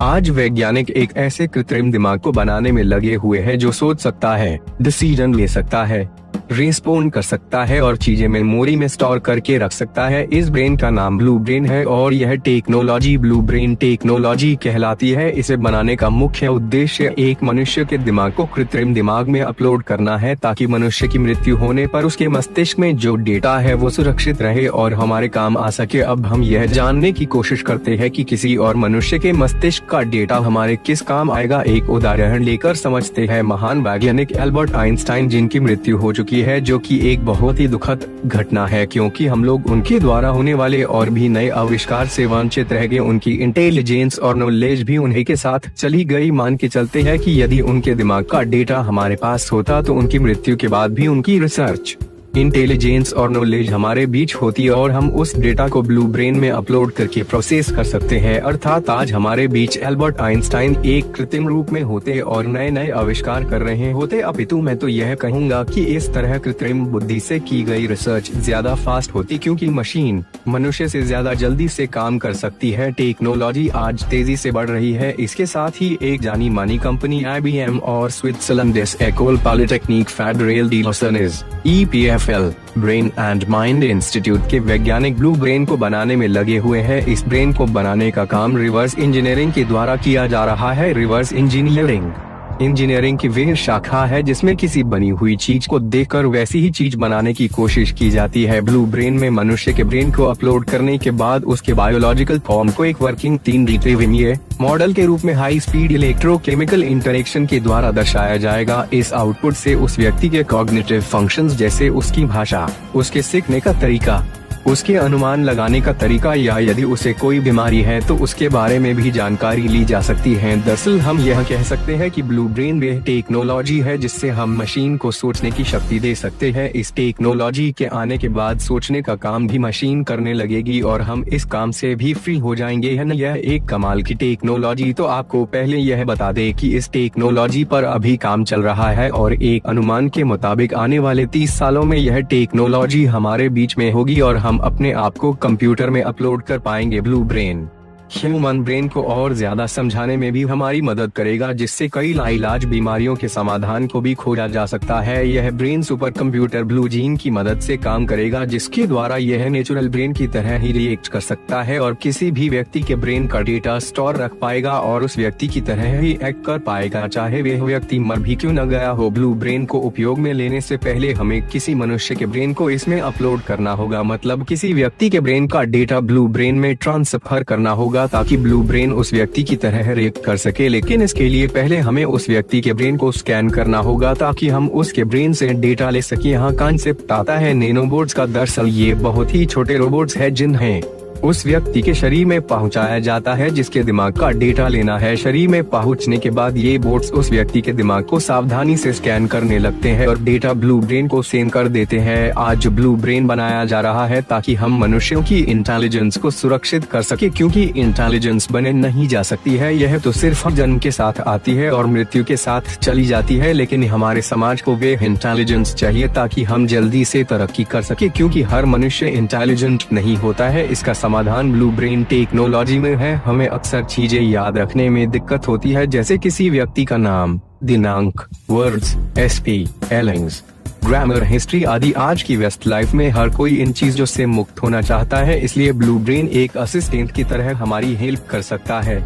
आज वैज्ञानिक एक ऐसे कृत्रिम दिमाग को बनाने में लगे हुए हैं जो सोच सकता है, डिसीजन ले सकता है, रिस्पॉन्ड कर सकता है और चीजें मेमोरी में स्टोर करके रख सकता है। इस ब्रेन का नाम ब्लू ब्रेन है और यह टेक्नोलॉजी ब्लू ब्रेन टेक्नोलॉजी कहलाती है। इसे बनाने का मुख्य उद्देश्य एक मनुष्य के दिमाग को कृत्रिम दिमाग में अपलोड करना है ताकि मनुष्य की मृत्यु होने पर उसके मस्तिष्क में जो डेटा है वो सुरक्षित रहे और हमारे काम आ सके। अब हम यह जानने की कोशिश करते हैं कि किसी और मनुष्य के मस्तिष्क का डेटा हमारे किस काम आएगा। एक उदाहरण लेकर समझते हैं। महान वैज्ञानिक एल्बर्ट आइंस्टाइन जिनकी मृत्यु हो चुकी है, जो कि एक बहुत ही दुखद घटना है क्योंकि हम लोग उनके द्वारा होने वाले और भी नए आविष्कार से वंचित रह गए। उनकी इंटेलिजेंस और नॉलेज भी उन्हीं के साथ चली गई। मान के चलते हैं कि यदि उनके दिमाग का डेटा हमारे पास होता तो उनकी मृत्यु के बाद भी उनकी रिसर्च, इंटेलिजेंस और नॉलेज हमारे बीच होती और हम उस डेटा को ब्लू ब्रेन में अपलोड करके प्रोसेस कर सकते हैं। अर्थात आज हमारे बीच एल्बर्ट आइंस्टाइन एक कृत्रिम रूप में होते और नए नए आविष्कार कर रहे होते। अपितु मैं तो यह कहूँगा कि इस तरह कृत्रिम बुद्धि से की गई रिसर्च ज्यादा फास्ट होती क्योंकि मशीन मनुष्य से ज्यादा जल्दी से काम कर सकती है। टेक्नोलॉजी आज तेजी से बढ़ रही है। इसके साथ ही एक जानी मानी कंपनी IBM और Switzerland Ecole Polytechnique Federale de Lausanne EPFL brain and mind institute के वैज्ञानिक ब्लू ब्रेन को बनाने में लगे हुए हैं। इस ब्रेन को बनाने का काम रिवर्स इंजीनियरिंग के द्वारा किया जा रहा है। रिवर्स इंजीनियरिंग की वह शाखा है जिसमें किसी बनी हुई चीज को देखकर वैसी ही चीज बनाने की कोशिश की जाती है। ब्लू ब्रेन में मनुष्य के ब्रेन को अपलोड करने के बाद उसके बायोलॉजिकल फॉर्म को एक वर्किंग 3D त्रिविमीय मॉडल के रूप में हाई स्पीड इलेक्ट्रोकेमिकल इंटरेक्शन के द्वारा दर्शाया जाएगा। इस आउटपुट से उस व्यक्ति के कॉग्निटिव फंक्शंस जैसे उसकी भाषा, उसके सीखने का तरीका, उसके अनुमान लगाने का तरीका या यदि उसे कोई बीमारी है तो उसके बारे में भी जानकारी ली जा सकती है। दरअसल हम यह कह सकते हैं कि ब्लू ब्रेन वह टेक्नोलॉजी है जिससे हम मशीन को सोचने की शक्ति दे सकते हैं। इस टेक्नोलॉजी के आने के बाद सोचने का काम भी मशीन करने लगेगी और हम इस काम से भी फ्री हो जाएंगे। यह एक कमाल की टेक्नोलॉजी। तो आपको पहले यह बता दे कि इस टेक्नोलॉजी पर अभी काम चल रहा है और एक अनुमान के मुताबिक आने वाले 30 सालों में यह टेक्नोलॉजी हमारे बीच में होगी और हम अपने आप को कंप्यूटर में अपलोड कर पाएंगे। ब्लू ब्रेन ह्यूमन ब्रेन को और ज्यादा समझाने में भी हमारी मदद करेगा जिससे कई लाइलाज बीमारियों के समाधान को भी खोजा जा सकता है। यह brain super computer blue gene की मदद से काम करेगा जिसके द्वारा यह नेचुरल ब्रेन की तरह ही रिएक्ट कर सकता है और किसी भी व्यक्ति के ब्रेन का डेटा स्टोर रख पाएगा और उस व्यक्ति की तरह ही एक्ट कर पाएगा चाहे वह व्यक्ति मर भी क्यों न गया हो। ब्लू ब्रेन को उपयोग में लेने से पहले हमें किसी मनुष्य के ब्रेन को इसमें अपलोड करना होगा, मतलब किसी व्यक्ति के ब्रेन का डेटा ब्लू ब्रेन में ट्रांसफर करना होगा ताकि ब्लू ब्रेन उस व्यक्ति की तरह रिएक्ट कर सके। लेकिन इसके लिए पहले हमें उस व्यक्ति के ब्रेन को स्कैन करना होगा ताकि हम उसके ब्रेन से डेटा ले सके। यहाँ कॉन्सेप्ट आता है नैनोबोट्स का। दरअसल ये बहुत ही छोटे रोबोट्स हैं जिन्हें उस व्यक्ति के शरीर में पहुंचाया जाता है जिसके दिमाग का डेटा लेना है। शरीर में पहुंचने के बाद ये बोट्स उस व्यक्ति के दिमाग को सावधानी से स्कैन करने लगते हैं और डेटा ब्लू ब्रेन को सेंड कर देते हैं। आज ब्लू ब्रेन बनाया जा रहा है ताकि हम मनुष्यों की इंटेलिजेंस को सुरक्षित कर सके क्योंकि इंटेलिजेंस बने नहीं जा सकती है। यह तो सिर्फ जन्म के साथ आती है और मृत्यु के साथ चली जाती है, लेकिन हमारे समाज को वे इंटेलिजेंस चाहिए ताकि हम जल्दी से तरक्की कर सके क्योंकि हर मनुष्य इंटेलिजेंट नहीं होता है। इसका समाधान ब्लू ब्रेन टेक्नोलॉजी में है। हमें अक्सर चीजें याद रखने में दिक्कत होती है जैसे किसी व्यक्ति का नाम, दिनांक, वर्ड्स, स्पेलिंग्स, ग्रामर, हिस्ट्री आदि। आज की व्यस्त लाइफ में हर कोई इन चीजों से मुक्त होना चाहता है, इसलिए ब्लू ब्रेन एक असिस्टेंट की तरह हमारी हेल्प कर सकता है।